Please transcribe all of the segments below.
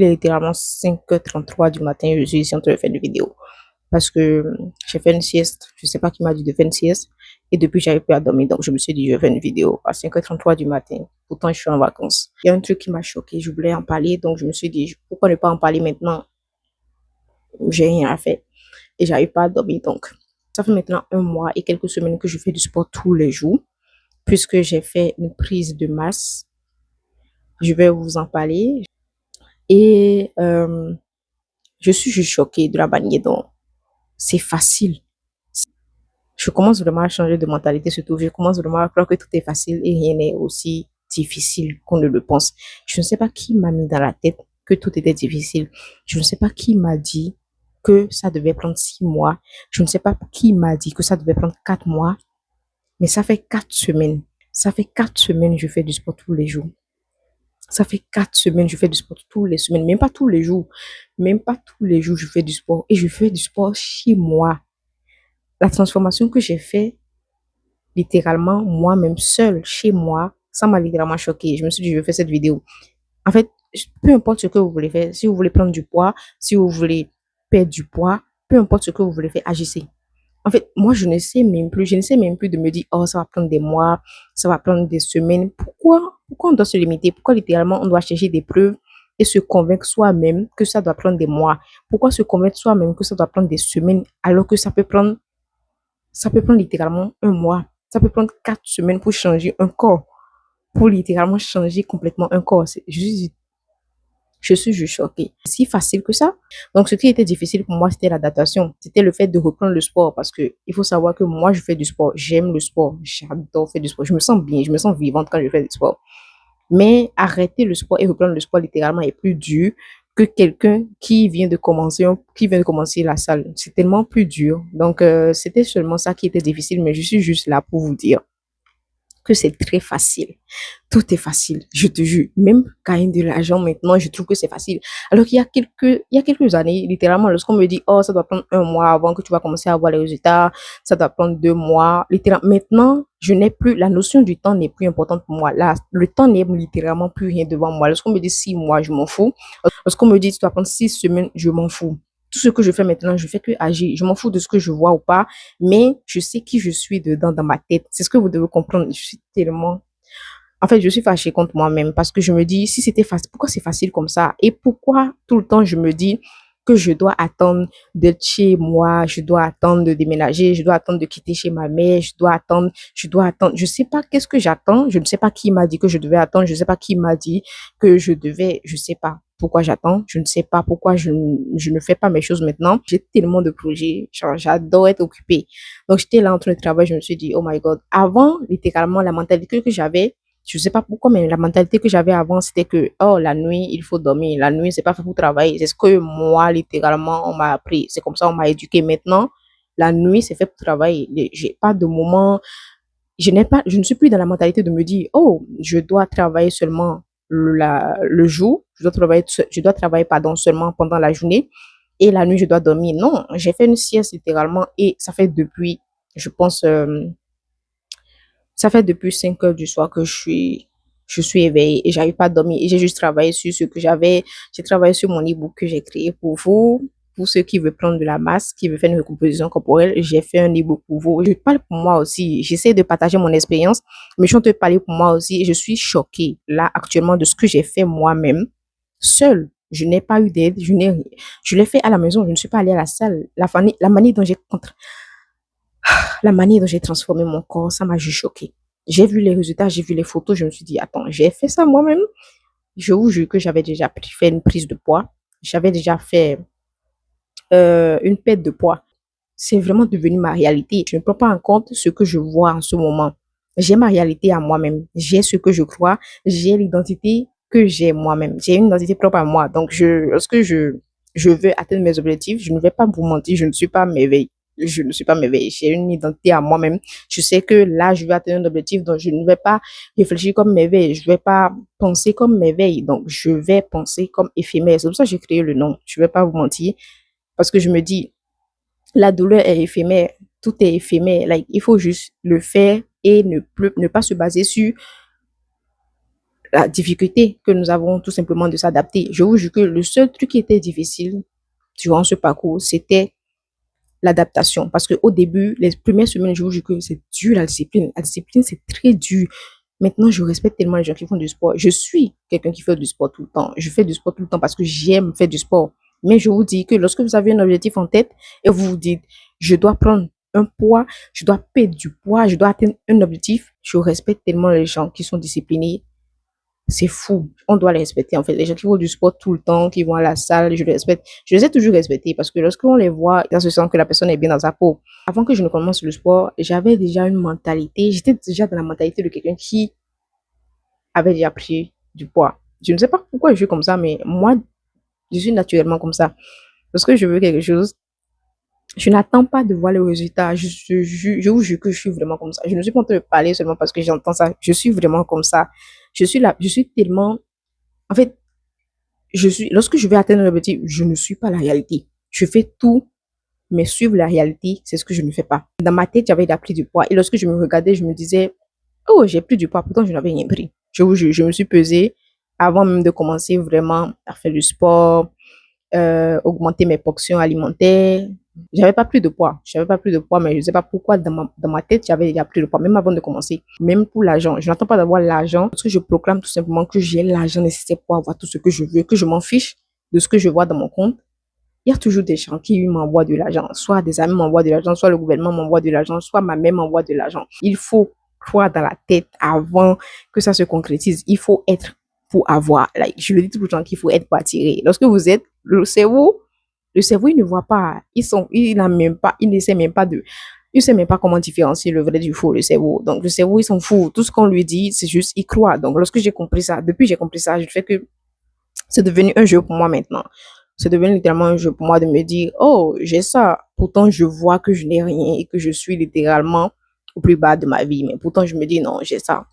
Il est littéralement 5h33 du matin, je suis ici en train de faire une vidéo. Parce que j'ai fait une sieste. Je ne sais pas qui m'a dit de faire une sieste. Et depuis, j'avais plus à dormir. Donc, je me suis dit, je vais faire une vidéo à 5h33 du matin. Pourtant, je suis en vacances. Il y a un truc qui m'a choqué. Je voulais en parler. Donc, je me suis dit, pourquoi ne pas en parler maintenant? J'ai rien à faire. Et j'arrive pas à dormir. Donc, ça fait maintenant 1 mois et quelques semaines que je fais du sport tous les jours. Puisque j'ai fait une prise de masse. Je vais vous en parler. Et je suis juste choquée de la manière dont c'est facile. Je commence vraiment à changer de mentalité, surtout. Je commence vraiment à croire que tout est facile et rien n'est aussi difficile qu'on ne le pense. Je ne sais pas qui m'a mis dans la tête que tout était difficile. Je ne sais pas qui m'a dit que ça devait prendre 6 mois. Je ne sais pas qui m'a dit que ça devait prendre 4 mois. Mais ça fait 4 semaines. Ça fait 4 semaines que je fais du sport tous les jours. Ça fait 4 semaines que je fais du sport tous les semaines. Même pas tous les jours. Même pas tous les jours, je fais du sport. Et je fais du sport chez moi. La transformation que j'ai fait littéralement moi-même seule chez moi, ça m'a littéralement choquée. Je me suis dit, je vais faire cette vidéo. En fait, peu importe ce que vous voulez faire, si vous voulez prendre du poids, si vous voulez perdre du poids, peu importe ce que vous voulez faire, agissez. En fait, moi, je ne sais même plus de me dire, oh, ça va prendre des mois, ça va prendre des semaines. Pourquoi on doit se limiter? Pourquoi littéralement on doit chercher des preuves et se convaincre soi-même que ça doit prendre des mois? Pourquoi se convaincre soi-même que ça doit prendre des semaines alors que ça peut prendre littéralement 1 mois. Ça peut prendre 4 semaines pour changer un corps, pour littéralement changer complètement un corps. Je suis juste choquée. C'est si facile que ça. Donc, ce qui était difficile pour moi, c'était l'adaptation. C'était le fait de reprendre le sport parce que il faut savoir que moi, je fais du sport. J'aime le sport. J'adore faire du sport. Je me sens bien. Je me sens vivante quand je fais du sport. Mais arrêter le sport et reprendre le sport littéralement est plus dur que quelqu'un qui vient de commencer la salle. C'est tellement plus dur. Donc, c'était seulement ça qui était difficile, mais je suis juste là pour vous dire que c'est très facile. Tout est facile, je te jure. Même gagner de l'argent maintenant, je trouve que c'est facile. Alors il y a quelques années, littéralement, lorsqu'on me dit, oh, ça doit prendre 1 mois avant que tu vas commencer à voir les résultats, ça doit prendre 2 mois. Littéralement, maintenant, je n'ai plus, la notion du temps n'est plus importante pour moi. Là, le temps n'est littéralement plus rien devant moi. Lorsqu'on me dit 6 mois, je m'en fous. Lorsqu'on me dit, tu dois prendre 6 semaines, je m'en fous. Tout ce que je fais maintenant, je fais que agir. Je m'en fous de ce que je vois ou pas, mais je sais qui je suis dedans dans ma tête. C'est ce que vous devez comprendre. Je suis tellement en fait, je suis fâchée contre moi-même parce que je me dis, si c'était facile, pourquoi c'est facile comme ça? Et pourquoi tout le temps je me dis que je dois attendre d'être chez moi, je dois attendre de déménager, je dois attendre de quitter chez ma mère, je dois attendre. Je sais pas qu'est-ce que j'attends, je ne sais pas qui m'a dit que je devais attendre, je ne sais pas qui m'a dit que je devais, je sais pas pourquoi j'attends, je ne sais pas pourquoi je ne fais pas mes choses maintenant. J'ai tellement de projets, genre, j'adore être occupée. Donc, j'étais là en train de travailler, je me suis dit, oh my God. Avant, littéralement, la mentalité que j'avais, je sais pas pourquoi, mais la mentalité que j'avais avant, c'était que, oh, la nuit, il faut dormir. La nuit, c'est pas fait pour travailler. C'est ce que moi, littéralement, on m'a appris. C'est comme ça, on m'a éduqué. Maintenant, la nuit, c'est fait pour travailler. J'ai pas de moment, je ne suis plus dans la mentalité de me dire, oh, je dois travailler seulement le jour. Je dois travailler, pardon, seulement pendant la journée. Et la nuit, je dois dormir. Non, j'ai fait une sieste littéralement et ça fait depuis, je pense, ça fait depuis 5 heures du soir que je suis éveillée et j'arrive pas à dormir. Et j'ai juste travaillé sur ce que j'avais. J'ai travaillé sur mon e-book que j'ai créé pour vous. Pour ceux qui veulent prendre de la masse, qui veulent faire une recomposition corporelle, j'ai fait un e-book pour vous. Je parle pour moi aussi. J'essaie de partager mon expérience, mais je suis en train de parler pour moi aussi. Et je suis choquée, là, actuellement, de ce que j'ai fait moi-même, seule. Je n'ai pas eu d'aide. Je l'ai fait à la maison. Je ne suis pas allée à la salle. La manière dont j'ai transformé mon corps, ça m'a juste choquée. J'ai vu les résultats, j'ai vu les photos, je me suis dit, attends, j'ai fait ça moi-même. Je vous jure que j'avais déjà fait une prise de poids. J'avais déjà fait une perte de poids. C'est vraiment devenu ma réalité. Je ne prends pas en compte ce que je vois en ce moment. J'ai ma réalité à moi-même. J'ai ce que je crois. J'ai l'identité que j'ai moi-même. J'ai une identité propre à moi. Donc, lorsque je veux atteindre mes objectifs, je ne vais pas vous mentir, je ne suis pas merveille. Je ne suis pas merveille. J'ai une identité à moi-même. Je sais que là, je vais atteindre un objectif, donc je ne vais pas réfléchir comme merveille. Je ne vais pas penser comme merveille. Donc, je vais penser comme éphémère. C'est pour ça que j'ai créé le nom. Je ne vais pas vous mentir. Parce que je me dis, la douleur est éphémère, tout est éphémère. Like, il faut juste le faire et ne pas se baser sur la difficulté que nous avons tout simplement de s'adapter. Je vous jure que le seul truc qui était difficile durant ce parcours, c'était l'adaptation. Parce qu'au début, les premières semaines, je vous jure que c'est dur la discipline. La discipline, c'est très dur. Maintenant, je respecte tellement les gens qui font du sport. Je suis quelqu'un qui fait du sport tout le temps. Je fais du sport tout le temps parce que j'aime faire du sport. Mais je vous dis que lorsque vous avez un objectif en tête et vous vous dites, je dois prendre un poids, je dois perdre du poids, je dois atteindre un objectif, je respecte tellement les gens qui sont disciplinés. C'est fou. On doit les respecter, en fait. Les gens qui font du sport tout le temps, qui vont à la salle, je les respecte. Je les ai toujours respectés parce que lorsqu'on les voit, ça se sent que la personne est bien dans sa peau. Avant que je ne commence le sport, j'avais déjà une mentalité, j'étais déjà dans la mentalité de quelqu'un qui avait déjà pris du poids. Je ne sais pas pourquoi je suis comme ça, mais moi, je suis naturellement comme ça. Lorsque je veux quelque chose, je n'attends pas de voir le résultat. Je vous jure que je suis vraiment comme ça. Je ne suis pas en train de parler seulement parce que j'entends ça. Je suis vraiment comme ça. Je suis là, je suis tellement, en fait, lorsque je vais atteindre un objectif, je ne suis pas la réalité. Je fais tout, mais suivre la réalité, c'est ce que je ne fais pas. Dans ma tête, j'avais déjà pris du poids. Et lorsque je me regardais, je me disais, oh, j'ai pris du poids, pourtant je n'avais rien pris. Je vous jure, je me suis pesée avant même de commencer vraiment à faire du sport, augmenter mes portions alimentaires. J'avais pas plus de poids. J'avais pas plus de poids, mais je ne sais pas pourquoi dans ma tête, j'avais déjà pris le poids, même avant de commencer. Même pour l'argent. Je n'attends pas d'avoir l'argent parce que je proclame tout simplement que j'ai l'argent nécessaire pour avoir tout ce que je veux, que je m'en fiche de ce que je vois dans mon compte. Il y a toujours des gens qui m'envoient de l'argent. Soit des amis m'envoient de l'argent, soit le gouvernement m'envoie de l'argent, soit ma mère m'envoie de l'argent. Il faut croire dans la tête avant que ça se concrétise. Il faut être pour avoir. Like, je le dis tout le temps qu'il faut être pour attirer. Lorsque vous êtes, le cerveau, il ne voit pas. Il n'a même pas, il ne sait même pas il sait même pas comment différencier le vrai du faux, le cerveau. Donc, le cerveau, il s'en fout. Tout ce qu'on lui dit, c'est juste, il croit. Donc, lorsque j'ai compris ça, depuis j'ai compris ça, je fais que c'est devenu un jeu pour moi maintenant. C'est devenu littéralement un jeu pour moi de me dire, oh, j'ai ça. Pourtant, je vois que je n'ai rien et que je suis littéralement au plus bas de ma vie. Mais pourtant, je me dis, non, j'ai ça.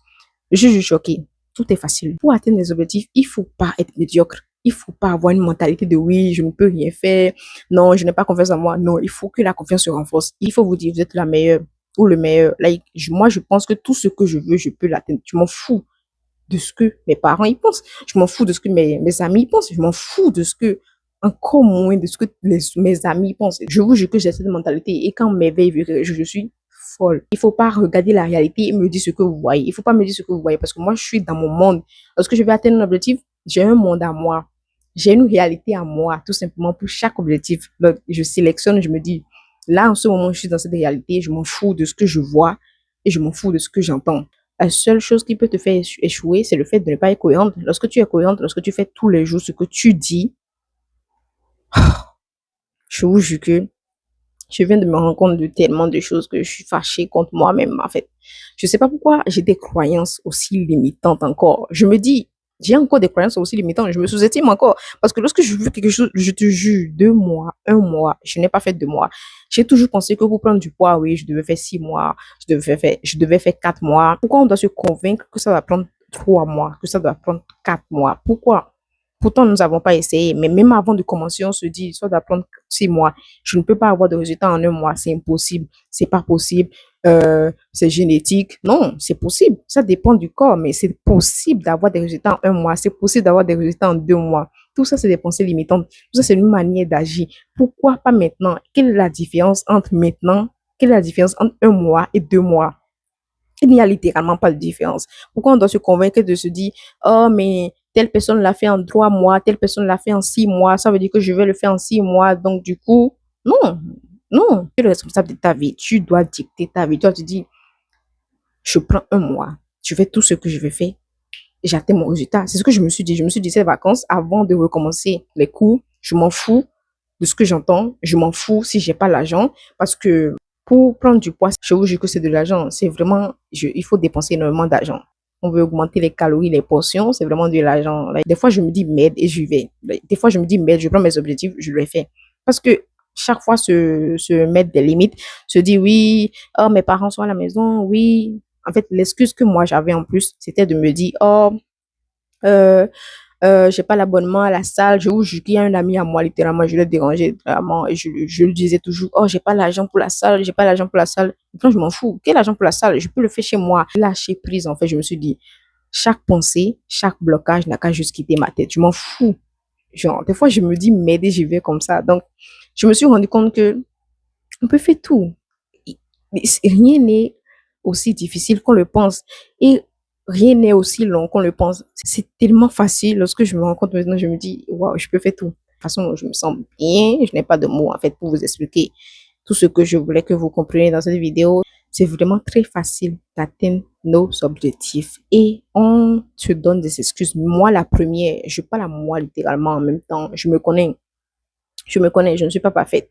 Je suis choquée. Tout est facile. Pour atteindre les objectifs, il ne faut pas être médiocre. Il ne faut pas avoir une mentalité de oui, je ne peux rien faire. Non, je n'ai pas confiance en moi. Non, il faut que la confiance se renforce. Il faut vous dire, vous êtes la meilleure ou le meilleur. Like, moi, je pense que tout ce que je veux, je peux l'atteindre. Je m'en fous de ce que mes parents y pensent. Je m'en fous de ce que mes amis y pensent. Je m'en fous de ce que, encore moins de ce que mes amis pensent. Je vous jure que j'ai cette mentalité. Et quand mes veilles, je suis folle. Il faut pas regarder la réalité et me dire ce que vous voyez. Il faut pas me dire ce que vous voyez parce que moi, je suis dans mon monde. Lorsque je vais atteindre un objectif, j'ai un monde à moi. J'ai une réalité à moi, tout simplement pour chaque objectif. Donc, je sélectionne, je me dis, là, en ce moment, je suis dans cette réalité, je m'en fous de ce que je vois et je m'en fous de ce que j'entends. La seule chose qui peut te faire échouer, c'est le fait de ne pas être cohérente. Lorsque tu es cohérente, lorsque tu fais tous les jours ce que tu dis, je vous jure que je viens de me rendre compte de tellement de choses que je suis fâchée contre moi-même, en fait. Je sais pas pourquoi j'ai des croyances aussi limitantes encore. Je me dis, j'ai encore des croyances aussi limitantes. Je me sous-estime encore. Parce que lorsque je veux quelque chose, je te jure, 2 mois, un mois, je n'ai pas fait 2 mois. J'ai toujours pensé que pour prendre du poids, oui, je devais faire 6 mois, je devais faire 4 mois. Pourquoi on doit se convaincre que ça va prendre 3 mois, que ça doit prendre 4 mois? Pourquoi? Pourtant, nous n'avons pas essayé. Mais même avant de commencer, on se dit, soit d'apprendre 6 mois. Je ne peux pas avoir de résultats en un mois. C'est impossible. C'est pas possible. C'est génétique. Non, c'est possible. Ça dépend du corps, mais c'est possible d'avoir des résultats en un mois. C'est possible d'avoir des résultats en 2 mois. Tout ça, c'est des pensées limitantes. Tout ça, c'est une manière d'agir. Pourquoi pas maintenant? Quelle est la différence entre maintenant? Quelle est la différence entre un mois et 2 mois? Il n'y a littéralement pas de différence. Pourquoi on doit se convaincre de se dire, oh, mais telle personne l'a fait en 3 mois, telle personne l'a fait en 6 mois, ça veut dire que je vais le faire en 6 mois. Donc, du coup, non, non, tu es le responsable de ta vie. Tu dois dicter ta vie. Tu dois te dire, je prends un mois, je fais tout ce que je vais faire et j'atteins mon résultat. C'est ce que je me suis dit. Je me suis dit, ces vacances, avant de recommencer les cours, je m'en fous de ce que j'entends. Je m'en fous si j'ai pas l'argent parce que pour prendre du poids, je vous jure que c'est de l'argent. C'est vraiment, il faut dépenser énormément d'argent. On veut augmenter les calories, les portions, c'est vraiment de l'argent. Des fois, je me dis merde et j'y vais. Des fois, je me dis merde, je prends mes objectifs, je le fais. Parce que chaque fois, se mettre des limites, se dire oui, oh, mes parents sont à la maison, oui. En fait, l'excuse que moi j'avais en plus, c'était de me dire, oh, euh, j'ai pas l'abonnement à la salle. Je vous jure qu'il y a un ami à moi, littéralement, je l'ai dérangé, vraiment, et je lui disais toujours, oh, j'ai pas l'argent pour la salle, j'ai pas l'argent pour la salle. Maintenant, je m'en fous. Quel argent pour la salle? Je peux le faire chez moi. Lâcher prise, en fait, je me suis dit, chaque pensée, chaque blocage n'a qu'à juste quitter ma tête. Je m'en fous. Genre, des fois, je me dis, m'aider, j'y vais comme ça. Donc, je me suis rendu compte que on peut faire tout. Rien n'est aussi difficile qu'on le pense. Et rien n'est aussi long qu'on le pense. C'est tellement facile. Lorsque je me rends compte maintenant, je me dis, waouh, je peux faire tout. De toute façon, je me sens bien. Je n'ai pas de mots, en fait, pour vous expliquer tout ce que je voulais que vous compreniez dans cette vidéo. C'est vraiment très facile d'atteindre nos objectifs et on se donne des excuses. Moi, la première, je parle à moi littéralement en même temps. Je me connais. Je me connais. Je ne suis pas parfaite.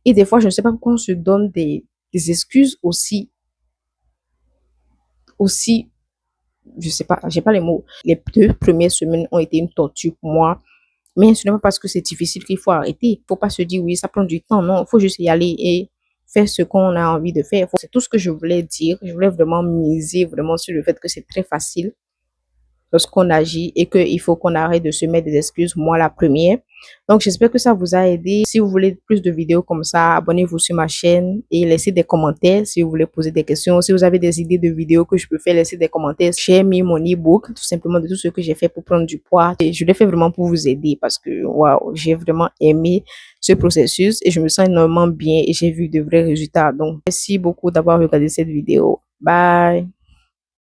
Et des fois, je ne sais pas pourquoi on se donne des excuses aussi, je sais pas, j'ai pas les mots. Les 2 premières semaines ont été une torture pour moi. Mais ce n'est pas parce que c'est difficile qu'il faut arrêter. Il faut pas se dire, oui, ça prend du temps. Non, il faut juste y aller et faire ce qu'on a envie de faire. C'est tout ce que je voulais dire. Je voulais vraiment miser vraiment sur le fait que c'est très facile lorsqu'on agit et qu'il faut qu'on arrête de se mettre des excuses, moi la première. Donc, j'espère que ça vous a aidé. Si vous voulez plus de vidéos comme ça, abonnez-vous sur ma chaîne et laissez des commentaires si vous voulez poser des questions. Si vous avez des idées de vidéos que je peux faire, laissez des commentaires. J'ai mis mon e-book, tout simplement de tout ce que j'ai fait pour prendre du poids. Et je l'ai fait vraiment pour vous aider parce que, waouh, j'ai vraiment aimé ce processus et je me sens énormément bien et j'ai vu de vrais résultats. Donc, merci beaucoup d'avoir regardé cette vidéo. Bye!